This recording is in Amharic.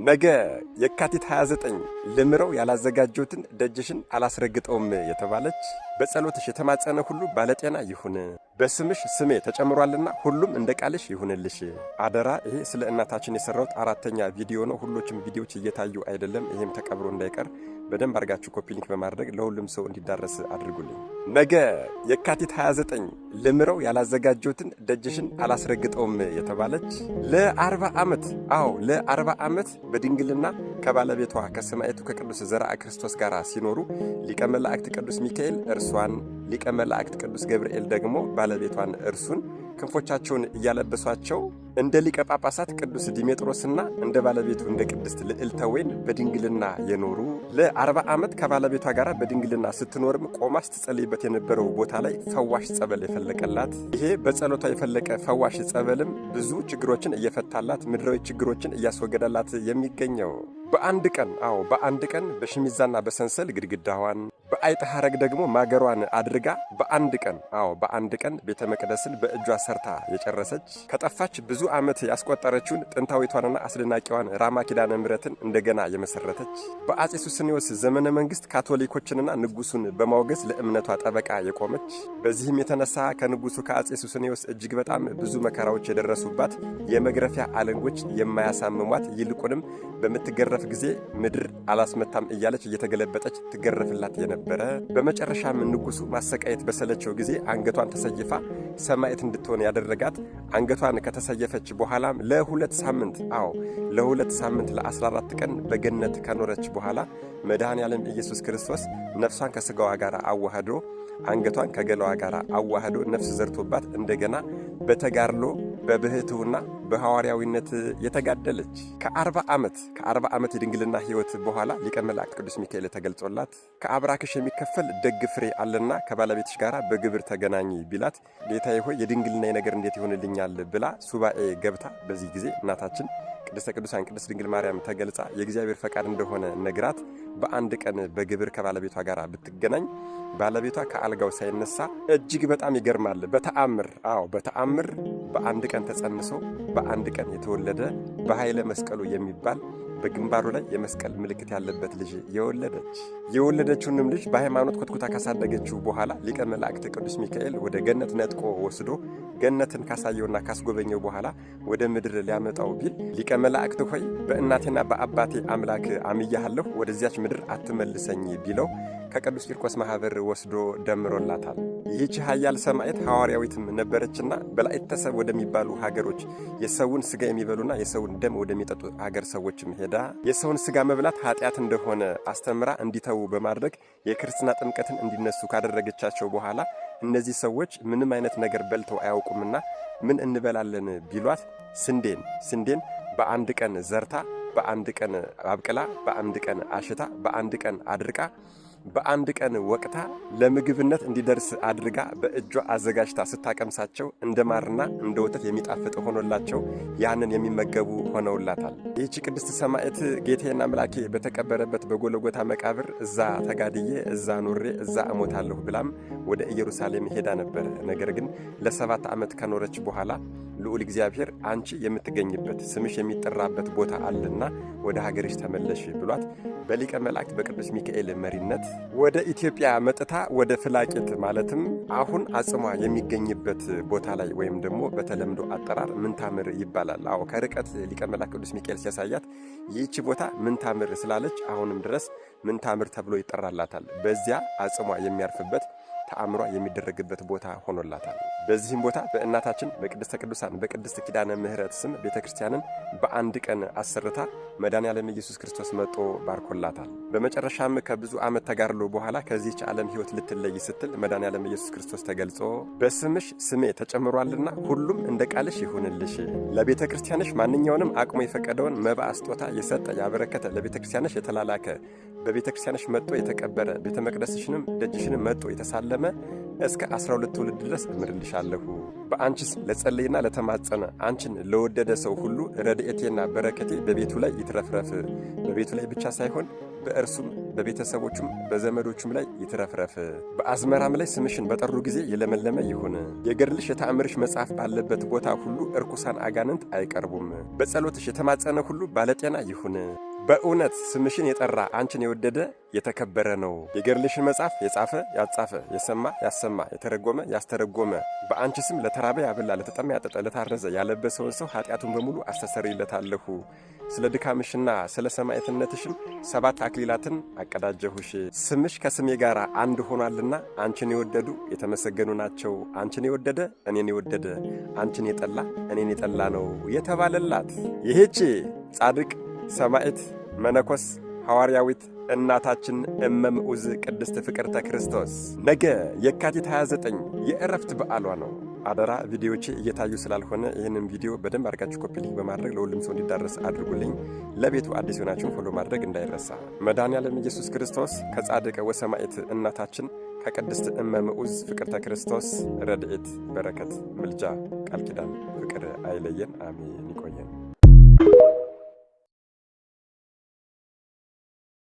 ነገ የካቲት 29 ልምረው ያላዘጋጀሁትን ደጅሽን አላስረግጠውም የተባለች በጸሎትሽ የተማጸነ ሁሉ ባለጤና ይሁን። በስምሽ ስሜ ተጨምሯልና ሁሉም እንደ ቃልሽ ይሁንልሽ። አደራ። ይሄ ስለ እናታችን የሰራሁት 4ኛ ቪዲዮ ነው። ሁሎችም ቪዲዮዎች እየታዩ አይደለም። ይሄም ተቀብሮ እንዳይቀር በደንብ አርጋችሁ ኮፒ ሊንክ በማድረግ ለሁሉም ሰው እንዲዳረስ አድርጉልኝ። ነገ የካቲት 29 ልምረው ያላዘጋጀሁትን ደጅሽን አላስረግጠውም የተባለች ለ40 ዓመት ለ40 ዓመት በድንግልና ከባለቤቷ ከሰማዕቱ ከቅዱስ ዘርዓ ክርስቶስ ጋር ሲኖሩ ሊቀ መላእክት ቅዱስ ሚካኤል እርሷን፣ ሊቀ መላእክት ቅዱስ ገብርኤል ደግሞ ባለቤቷን እርሱን ክንፎቻቸውን እያለበሷቸው እንደ ሊቀ ጳጳሳት ቅዱስ ዲሜጥሮስና እንደ ባለቤቱ እንደ ቅድስት ልዕልተ ወይን በድንግልና የኖሩ ለ40 ዓመት ከባለቤቷ ጋር በድንግልና ስትኖርም ቆማ ስትጸልይበት የነበረው ቦታ ላይ ፈዋሽ ጸበል የፈለቀላት። ይሄ በጸሎቷ የፈለቀ ፈዋሽ ጸበልም ብዙ ችግሮችን እየፈታላት ምድራዊ ችግሮችን እያስወገዳላት የሚገኘው በአንድ ቀን በሽሚዛና በሰንሰል ግድግዳዋን በአይጥ ሐረግ ደግሞ ማገሯን አድርጋ በአንድ ቀን ቤተ መቅደስን በእጇ ሰርታ የጨረሰች ከጠፋች ብዙ ዓመት ያስቆጠረችውን ጥንታዊቷንና አስደናቂዋን ራማ ኪዳነ ምሕረትን እንደገና የመሰረተች በአጼ ሱስንዮስ ዘመነ መንግስት ካቶሊኮችንና ንጉሱን በማውገዝ ለእምነቷ ጠበቃ የቆመች በዚህም የተነሳ ከንጉሱ ከአጼ ሱስንዮስ እጅግ በጣም ብዙ መከራዎች የደረሱባት የመግረፊያ አለንጎች የማያሳምሟት ይልቁንም በምትገረፍ ጊዜ ምድር አላስመታም እያለች እየተገለበጠች ትገረፍላት የነበረ በመጨረሻም ንጉሱ ማሰቃየት በሰለቸው ጊዜ አንገቷን ተሰይፋ ሰማዕት እንድትሆን ያደረጋት አንገቷን ከተሰየፈች በኋላም ለ2 ሳምንት ለ14 ቀን በገነት ከኖረች በኋላ መድኃኔዓለም ኢየሱስ ክርስቶስ ነፍሷን ከስጋዋ ጋር አዋህዶ አንገቷን ከገላዋ ጋር አዋህዶ ነፍስ ዘርቶባት እንደገና በተጋድሎ በብህትውና በሐዋርያዊነት የተጋደለች ከ40 ዓመት የድንግልና ሕይወት በኋላ ሊቀ መላእክት ቅዱስ ሚካኤል ተገልጾላት ከአብራክሽ የሚከፈል ደግ ፍሬ አለና ከባለቤትሽ ጋር በግብር ተገናኝ ቢላት ጌታዬ ሆይ የድንግልና ነገር እንዴት ይሆንልኛል ብላ ሱባኤ ገብታ በዚህ ጊዜ እናታችን ቅድስተ ቅዱሳን ቅድስት ድንግል ማርያም ተገልጻ የእግዚአብሔር ፈቃድ እንደሆነ ነግራት በአንድ ቀን በግብር ከባለቤቷ ጋር ብትገናኝ ባለቤቷ ከአልጋው ሳይነሳ እጅግ በጣም ይገርማል። በተአምር በአንድ ቀን ተጸንሶ በአንድ ቀን የተወለደ በኃይለ መስቀሉ የሚባል በግንባሩ ላይ የመስቀል ምልክት ያለበት ልጅ የወለደችውንም ልጅ በሃይማኖት ኮትኩታ ካሳደገችው በኋላ ሊቀ መላእክት ቅዱስ ሚካኤል ወደ ገነት ነጥቆ ወስዶ ገነትን ካሳየውና ካስጎበኘው በኋላ ወደ ምድር ሊያመጣው ቢል ሊቀ መላእክት ሆይ በእናቴና በአባቴ አምላክ አምያለሁ ወደዚያች ምድር አትመልሰኝ ቢለው ከቅዱስ ቂርቆስ ማህበር ወስዶ ደምሮላታል። ይህች ኃያል ሰማዕት ሐዋርያዊትም ነበረችና በላይተሰብ ወደሚባሉ ሀገሮች የሰውን ስጋ የሚበሉና የሰውን ደም ወደሚጠጡ ሀገር ሰዎችም ሄዳ የሰውን ስጋ መብላት ኃጢአት እንደሆነ አስተምራ እንዲተዉ በማድረግ የክርስትና ጥምቀትን እንዲነሱ ካደረገቻቸው በኋላ እነዚህ ሰዎች ምንም አይነት ነገር በልተው አያውቁምና ምን እንበላለን ቢሏት ስንዴን በአንድ ቀን ዘርታ በአንድ ቀን አብቅላ በአንድ ቀን አሽታ በአንድ ቀን አድርቃ በአንድ ቀን ወቅታ ለምግብነት እንዲደርስ አድርጋ በእጇ አዘጋጅታ ስታቀምሳቸው እንደ ማርና እንደ ወተት የሚጣፍጥ ሆኖላቸው ያንን የሚመገቡ ሆነውላታል። ይህች ቅድስት ሰማዕት ጌቴና አምላኬ በተቀበረበት በጎልጎታ መቃብር እዛ ተጋድዬ እዛ ኑሬ እዛ እሞታለሁ ብላም ወደ ኢየሩሳሌም ሄዳ ነበር። ነገር ግን ለ7 ዓመት ከኖረች በኋላ ልዑል እግዚአብሔር አንቺ የምትገኝበት ስምሽ የሚጠራበት ቦታ አለና ወደ ሀገርሽ ተመለሽ ብሏት በሊቀ መላእክት በቅዱስ ሚካኤል መሪነት ወደ ኢትዮጵያ መጥታ ወደ ፍላቄት ማለትም አሁን አጽሟ የሚገኝበት ቦታ ላይ ወይም ደግሞ በተለምዶ አጠራር ምንታምር ይባላል። ከርቀት ሊቀ መላእክት ቅዱስ ሚካኤል ሲያሳያት ይህች ቦታ ምንታምር ስላለች አሁንም ድረስ ምንታምር ተብሎ ይጠራላታል። በዚያ አጽሟ የሚያርፍበት ተአምሯ የሚደረግበት ቦታ ሆኖላታል። በዚህም ቦታ በእናታችን በቅድስተ ቅዱሳን በቅድስት ኪዳነ ምሕረት ስም ቤተክርስቲያንን በአንድ ቀን አሰርታ መድኃኔዓለም ኢየሱስ ክርስቶስ መጥቶ ባርኮላታል። በመጨረሻም ከብዙ ዓመት ተጋድሎ በኋላ ከዚህች ዓለም ሕይወት ልትለይ ስትል መድኃኔዓለም ኢየሱስ ክርስቶስ ተገልጾ በስምሽ ስሜ ተጨምሯልና ሁሉም እንደ ቃልሽ ይሁንልሽ፣ ለቤተ ክርስቲያንሽ ማንኛውንም አቅሙ የፈቀደውን መባ ስጦታ የሰጠ ያበረከተ ለቤተ ክርስቲያንሽ የተላላከ በቤተ ክርስቲያንሽ መጥቶ የተቀበረ ቤተ መቅደስሽንም ደጅሽንም መጥቶ የተሳለመ እስከ 12 ትውልድ ድረስ እምርልሻለሁ። በአንቺስ ለጸለይና ለተማጸነ አንቺን ለወደደ ሰው ሁሉ ረድኤቴና በረከቴ በቤቱ ላይ ይትረፍረፍ። በቤቱ ላይ ብቻ ሳይሆን በእርሱም በቤተሰቦቹም በዘመዶቹም ላይ ይትረፍረፍ። በአዝመራም ላይ ስምሽን በጠሩ ጊዜ የለመለመ ይሁን። የገድልሽ የተአምርሽ መጽሐፍ ባለበት ቦታ ሁሉ እርኩሳን አጋንንት አይቀርቡም። በጸሎትሽ የተማጸነ ሁሉ ባለጤና ይሁን። በእውነት ስምሽን የጠራ አንቺን የወደደ የተከበረ ነው። የገድልሽን መጽሐፍ የጻፈ ያጻፈ፣ የሰማ ያሰማ፣ የተረጎመ ያስተረጎመ፣ በአንቺ ስም ለተራበ ያበላ፣ ለተጠማ ያጠጠ፣ ለታረዘ ያለበሰውን ሰው ኃጢአቱን በሙሉ አስተሰርይለታለሁ። ስለ ድካምሽና ስለ ሰማዕትነትሽም 7 አክሊላትን አቀዳጀሁሽ። ስምሽ ከስሜ ጋር አንድ ሆኗልና አንቺን የወደዱ የተመሰገኑ ናቸው። አንቺን የወደደ እኔን የወደደ፣ አንቺን የጠላ እኔን የጠላ ነው የተባለላት ይህች ጻድቅ ሰማዕት መነኮስ ሐዋርያዊት እናታችን እመምዑዝ ቅድስት ፍቅርተ ክርስቶስ ነገ የካቲት 29 የእረፍት በዓሏ ነው። አደራ ቪዲዮቼ እየታዩ ስላልሆነ ይህንን ቪዲዮ በደንብ አድርጋችሁ ኮፒ ሊንክ በማድረግ ለሁሉም ሰው እንዲዳረስ አድርጉልኝ። ለቤቱ አዲስ ሆናችሁን ፎሎ ማድረግ እንዳይረሳ። መድኃኔዓለም ኢየሱስ ክርስቶስ ከጻድቀ ወሰማዕት እናታችን ከቅድስት እመምዑዝ ፍቅርተ ክርስቶስ ረድኤት፣ በረከት፣ ምልጃ፣ ቃል ኪዳን፣ ፍቅር አይለየን። አሜን።